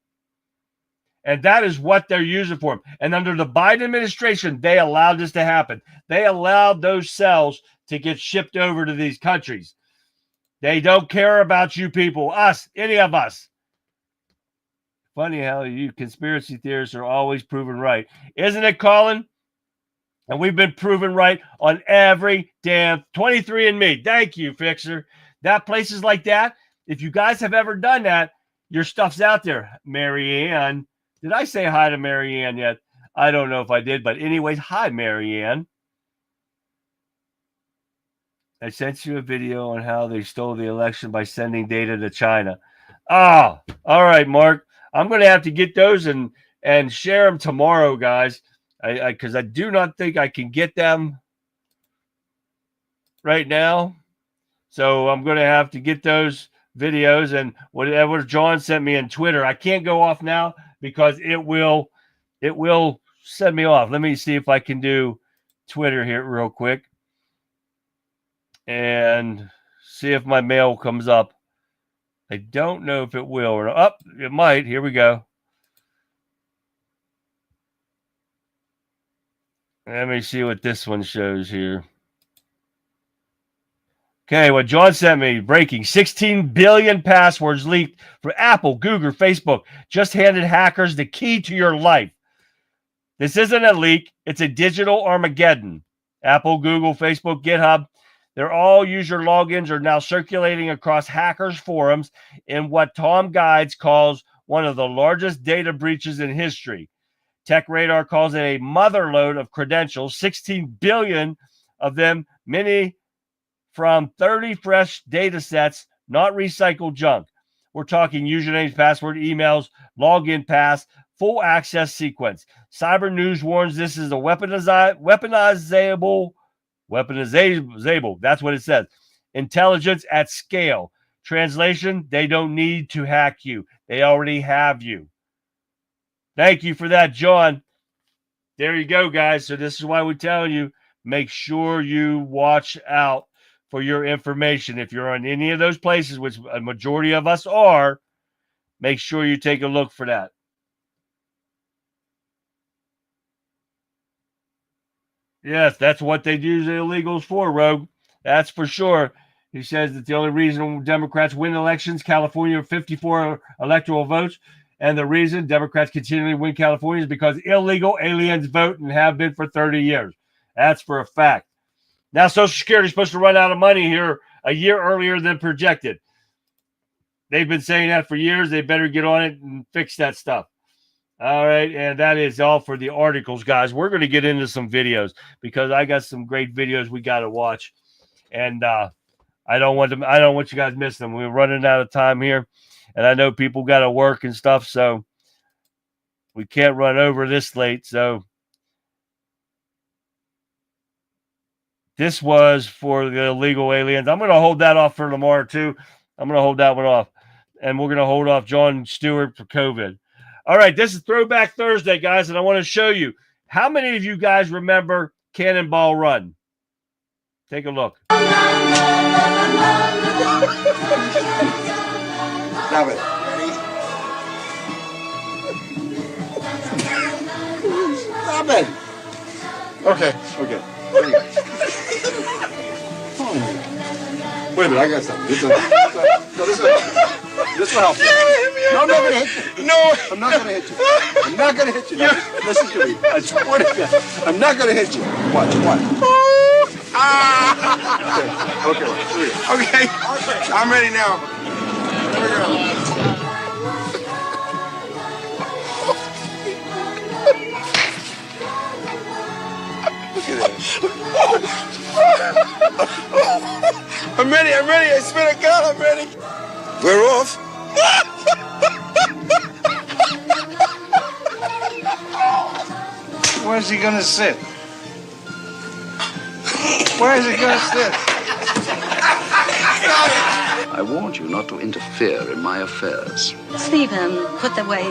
And that is what they're using for them. And under the Biden administration, they allowed this to happen. They allowed those cells to get shipped over to these countries. They don't care about you people, us, any of us. Funny how you conspiracy theorists are always proven right. Isn't it, Colin? And we've been proven right on every damn 23andMe. Thank you, Fixer. That places like that, if you guys have ever done that, your stuff's out there. Marianne. Did I say hi to Marianne yet? I don't know if I did, but anyways, hi, Marianne. I sent you a video on how they stole the election by sending data to China. Oh, all right, Mark. I'm going to have to get those and share them tomorrow, guys, because I do not think I can get them right now. So I'm going to have to get those videos and whatever John sent me on Twitter. I can't go off now because it will send me off. Let me see if I can do Twitter here real quick and see if my mail comes up. I don't know if it will or not. Oh, it might. Here we go. Let me see what this one shows here. Okay, what John sent me, breaking 16 billion passwords leaked for Apple, Google, Facebook, just handed hackers the key to your life. This isn't a leak. It's a digital Armageddon. Apple, Google, Facebook, GitHub, they're all user logins are now circulating across hackers' forums in what Tom Guides calls one of the largest data breaches in history. TechRadar calls it a motherload of credentials, 16 billion of them, many from 30 fresh data sets, not recycled junk. We're talking usernames, password, emails, login pass, full access sequence. Cyber News warns this is a weaponizable. That's what it says. Intelligence at scale. Translation, they don't need to hack you. They already have you. Thank you for that, John. There you go, guys. So this is why we tell you, make sure you watch out for your information. If you're on any of those places, which a majority of us are, make sure you take a look for that. Yes, that's what they use the illegals for, Rogue. That's for sure. He says that the only reason Democrats win elections, California 54 electoral votes, and the reason Democrats continually win California is because illegal aliens vote and have been for 30 years. That's for a fact. Now, Social Security is supposed to run out of money here a year earlier than projected. They've been saying that for years. They better get on it and fix that stuff. All right, and that is all for the articles, guys. We're going to get into some videos because I got some great videos we got to watch, and I don't want you guys missing them. We're running out of time here, and I know people got to work and stuff, so we can't run over this late. So this was for the illegal aliens. I'm going to hold that off for tomorrow too. I'm going to hold that one off, and we're going to hold off Jon Stewart for COVID. All right, this is Throwback Thursday, guys, and I want to show you how many of you guys remember Cannonball Run. Take a look. Stop it. Ready? Stop it. Okay. Ready. Wait a minute, I got something. This will help you. No, I'm not going to hit you. No. I'm not going to hit you. I'm not going to hit you. Now, listen to me. I swear to God. I'm not going to hit you. Watch. Okay. I'm ready now. Here we go. Look at that. I'm ready. I swear to God, I'm ready. We're off. Where's he gonna sit? Where is he gonna sit? I warned you not to interfere in my affairs. Stephen, put away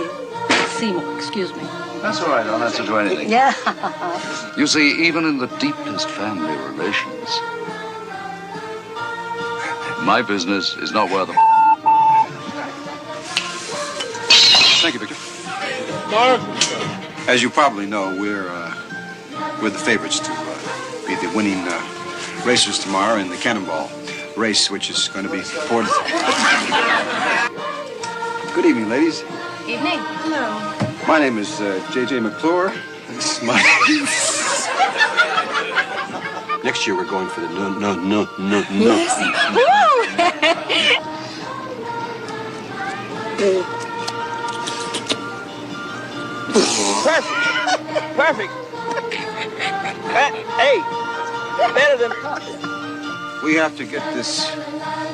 Seymour, excuse me. That's all right, I'll answer to anything. Yeah. You see, even in the deepest family relations, my business is not worth a... Thank you, Victor. Mark. As you probably know, we're the favorites to be the winning racers tomorrow in the Cannonball race, which is going to be important. Good evening, ladies. Evening. Hello. My name is J.J. McClure. This is my... Next year, we're going for the no. Yes. Perfect. Hey, better than... We have to get this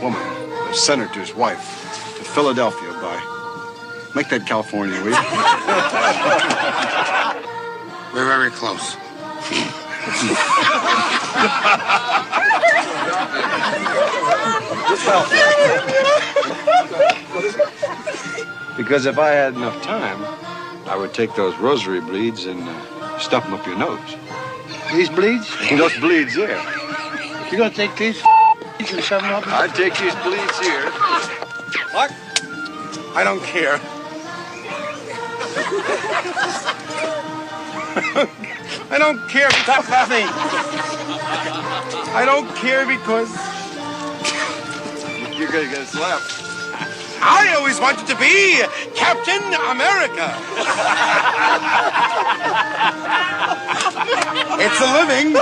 woman, the senator's wife, to Philadelphia by... Make that California, will you? We're very close. Because if I had enough time, I would take those rosary bleeds and stuff them up your nose. These bleeds? Those bleeds, yeah. You're gonna take these and shove them up? I'd take these bleeds here. What? I don't care. I don't care. Stop laughing. I don't care because... You're gonna get a slap. I always wanted to be Captain America. It's a living.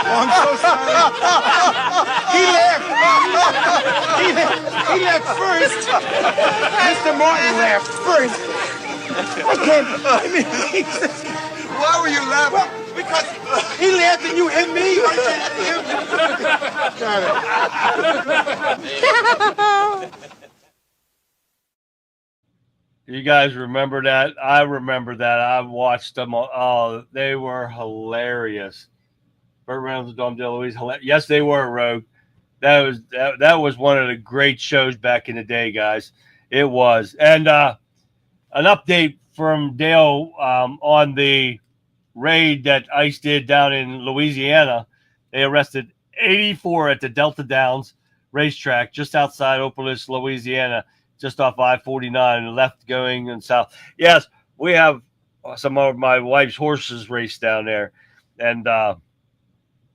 Oh, I'm so sorry. He left first. Mr. Martin laughed first. Why were you laughing? Because he laughed and you hit me. You guys remember that? I remember that. I watched them. Oh, they were hilarious. Burt Reynolds and Dom DeLuise. Yes, they were, Rogue. That was one of the great shows back in the day, guys. It was. And an update from Dale on the raid that ICE did down in Louisiana. They arrested 84 at the Delta Downs racetrack just outside Opolis, Louisiana, just off I-49, left going and south. Yes, we have some of my wife's horses raced down there, and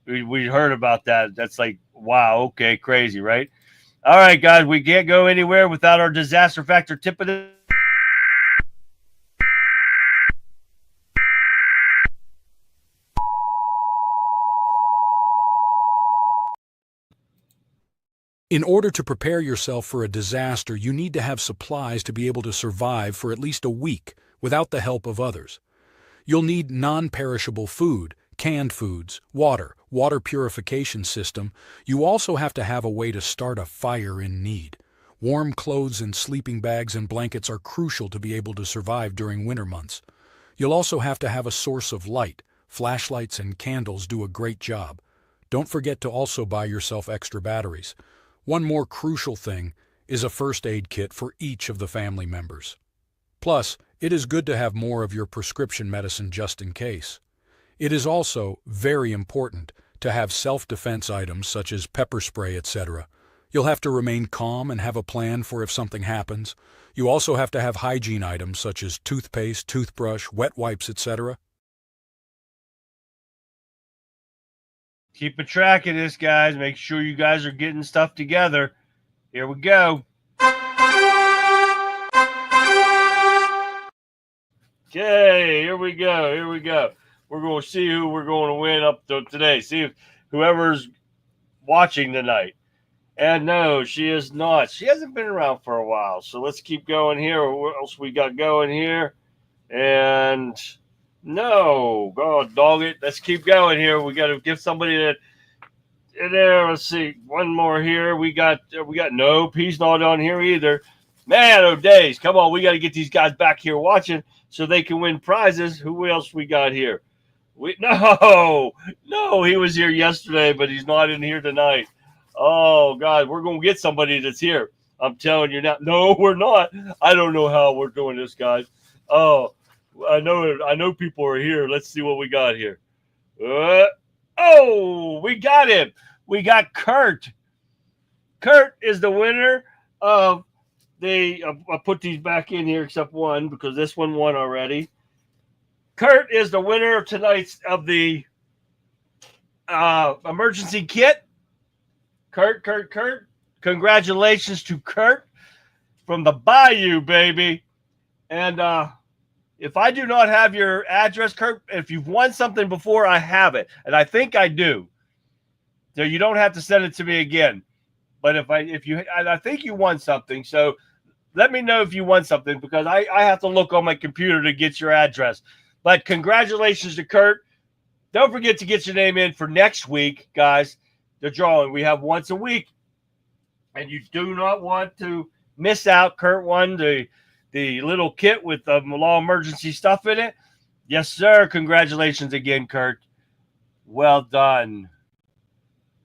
we heard about that. That's like, wow, okay, crazy, right? All right, guys, we can't go anywhere without our disaster factor tip of the In order to prepare yourself for a disaster, you need to have supplies to be able to survive for at least a week without the help of others. You'll need non-perishable food, canned foods, water purification system. You also have to have a way to start a fire in need. Warm clothes and sleeping bags and blankets are crucial to be able to survive during winter months. You'll also have to have a source of light. Flashlights and candles do a great job. Don't forget to also buy yourself extra batteries. One more crucial thing is a first aid kit for each of the family members. Plus, it is good to have more of your prescription medicine just in case. It is also very important to have self-defense items such as pepper spray, etc. You'll have to remain calm and have a plan for if something happens. You also have to have hygiene items such as toothpaste, toothbrush, wet wipes, etc. Keep a track of this, guys. Make sure you guys are getting stuff together. Here we go. Okay, here we go. Here we go. We're going to see who we're going to win up to today. See if whoever's watching tonight. And no, she is not. She hasn't been around for a while. So let's keep going here. What else we got going here? And no, God dog it. Let's keep going here. We got to give somebody that in there. Let's see. One more here. We got no Peace not on here either. Man, oh days. Come on. We got to get these guys back here watching so they can win prizes. Who else we got here? No, he was here yesterday, but he's not in here tonight. Oh, God, we're going to get somebody that's here. I'm telling you now. No, we're not. I don't know how we're doing this, guys. Oh, I know people are here. Let's see what we got here. Oh, we got him. We got Kurt. Kurt is the winner of the – I'll put these back in here except one because this one won already. Kurt is the winner of tonight's of the emergency kit. Kurt. Congratulations to Kurt from the Bayou, baby. And if I do not have your address, Kurt, if you've won something before, I have it. And I think I do. So you don't have to send it to me again. But I think you won something. So let me know if you won something because I have to look on my computer to get your address. But congratulations to Kurt. Don't forget to get your name in for next week, guys. The drawing. We have once a week. And you do not want to miss out. Kurt won the little kit with the law emergency stuff in it. Yes, sir. Congratulations again, Kurt. Well done.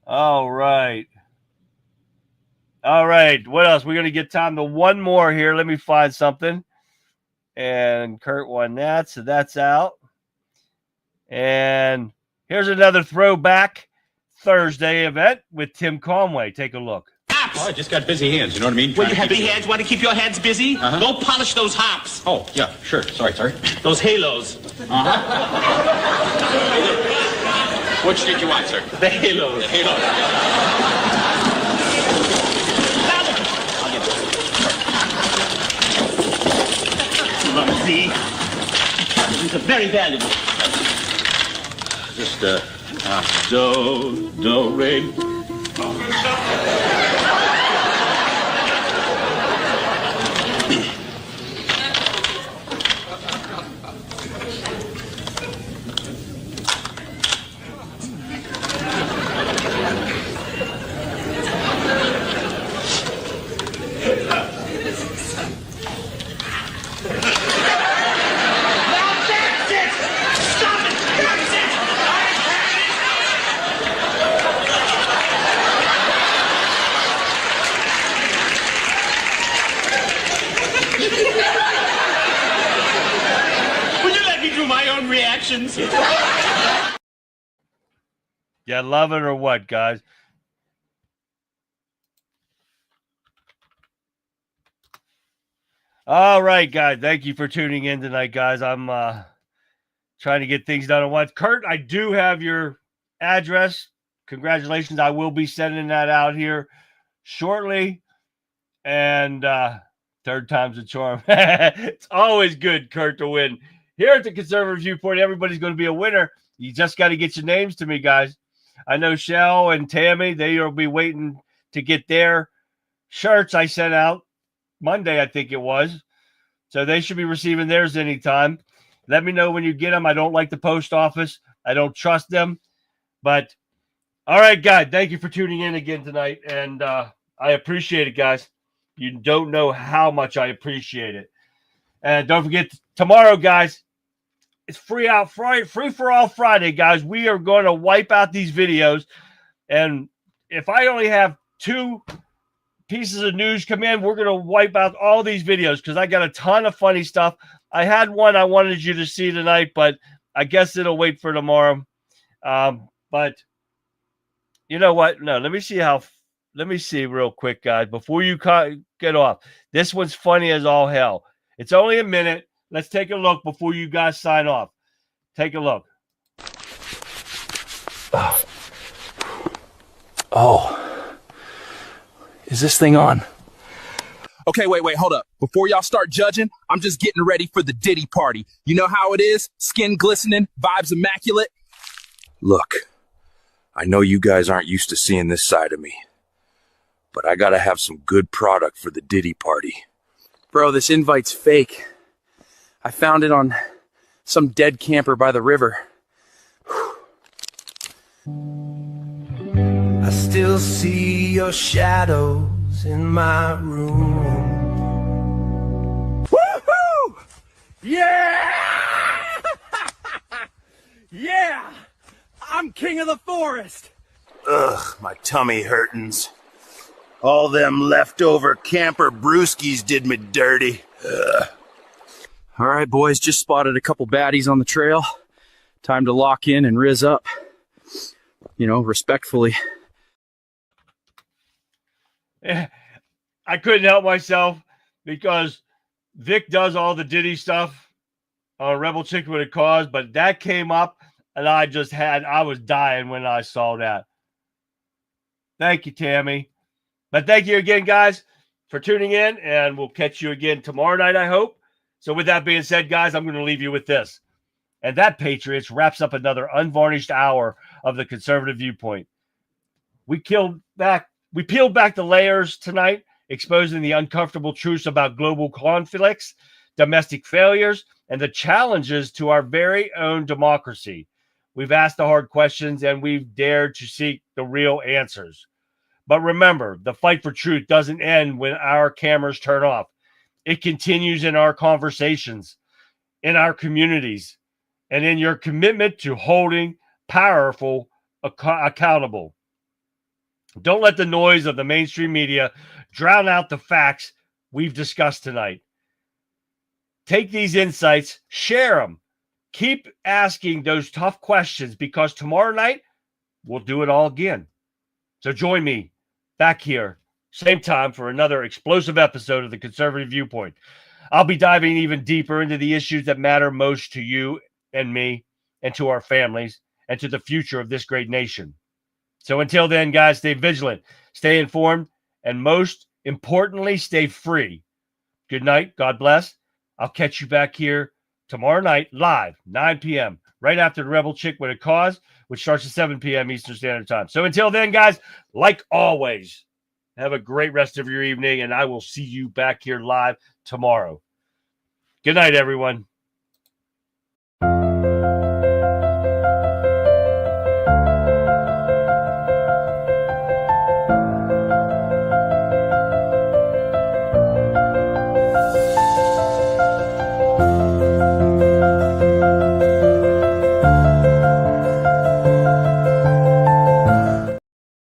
All right. What else? We're going to get time to one more here. Let me find something. And Kurt won that, so that's out. And here's another throwback Thursday event with Tim Conway. Take a look. Oh, I just got busy hands, you know what I mean? Well, you have busy hands. Want to keep your hands busy? Go polish those hops. Oh, yeah, sure. Sorry. Those halos. Which did you want, sir? The halos. The halos. See? These are very valuable. Just, do, re. Reactions. You love it or what, guys? All right, guys. Thank you for tuning in tonight, guys. I'm trying to get things done at once. Kurt, I do have your address. Congratulations. I will be sending that out here shortly. And third time's a charm. It's always good, Kurt, to win. Here at the Conservative Viewpoint, everybody's going to be a winner. You just got to get your names to me, guys. I know Shell and Tammy, they will be waiting to get their shirts I sent out Monday, I think it was. So they should be receiving theirs anytime. Let me know when you get them. I don't like the post office. I don't trust them. But, all right, guys, thank you for tuning in again tonight. And I appreciate it, guys. You don't know how much I appreciate it. And don't forget, tomorrow, guys, it's free for all Friday, guys. We are going to wipe out these videos. And if I only have 2 pieces of news come in, we're going to wipe out all these videos because I got a ton of funny stuff. I had one I wanted you to see tonight, but I guess it'll wait for tomorrow. But you know what? No, let me see real quick, guys, before you get off. This one's funny as all hell. It's only a minute. Let's take a look before you guys sign off. Take a look. Oh. Is this thing on? Okay, wait, hold up. Before y'all start judging, I'm just getting ready for the Diddy party. You know how it is? Skin glistening, vibes immaculate. Look, I know you guys aren't used to seeing this side of me, but I gotta have some good product for the Diddy party. Bro, this invite's fake. I found it on some dead camper by the river. I still see your shadows in my room. Woohoo! Yeah! Yeah! I'm king of the forest! Ugh, my tummy hurtins. All them leftover camper brewskis did me dirty. Ugh. All right, boys, just spotted a couple baddies on the trail. Time to lock in and rizz up. You know, respectfully. I couldn't help myself because Vic does all the Diddy stuff on Rebel Chicken with a Cause, but that came up and I was dying when I saw that. Thank you, Tammy. But thank you again, guys, for tuning in, and we'll catch you again tomorrow night, I hope. So with that being said, guys, I'm going to leave you with this. And that, Patriots, wraps up another unvarnished hour of the Conservative Viewpoint. We peeled back the layers tonight, exposing the uncomfortable truths about global conflicts, domestic failures, and the challenges to our very own democracy. We've asked the hard questions, and we've dared to seek the real answers. But remember, the fight for truth doesn't end when our cameras turn off. It continues in our conversations, in our communities, and in your commitment to holding powerful accountable. Don't let the noise of the mainstream media drown out the facts we've discussed tonight. Take these insights, share them. Keep asking those tough questions because tomorrow night we'll do it all again. So join me back here, same time, for another explosive episode of the Conservative Viewpoint. I'll be diving even deeper into the issues that matter most to you and me and to our families and to the future of this great nation. So until then, guys, stay vigilant, stay informed, and most importantly, stay free. Good night. God bless. I'll catch you back here tomorrow night, live, 9 p.m., right after the Rebel Chick with a Cause, which starts at 7 p.m. Eastern Standard Time. So until then, guys, like always, have a great rest of your evening, and I will see you back here live tomorrow. Good night, everyone.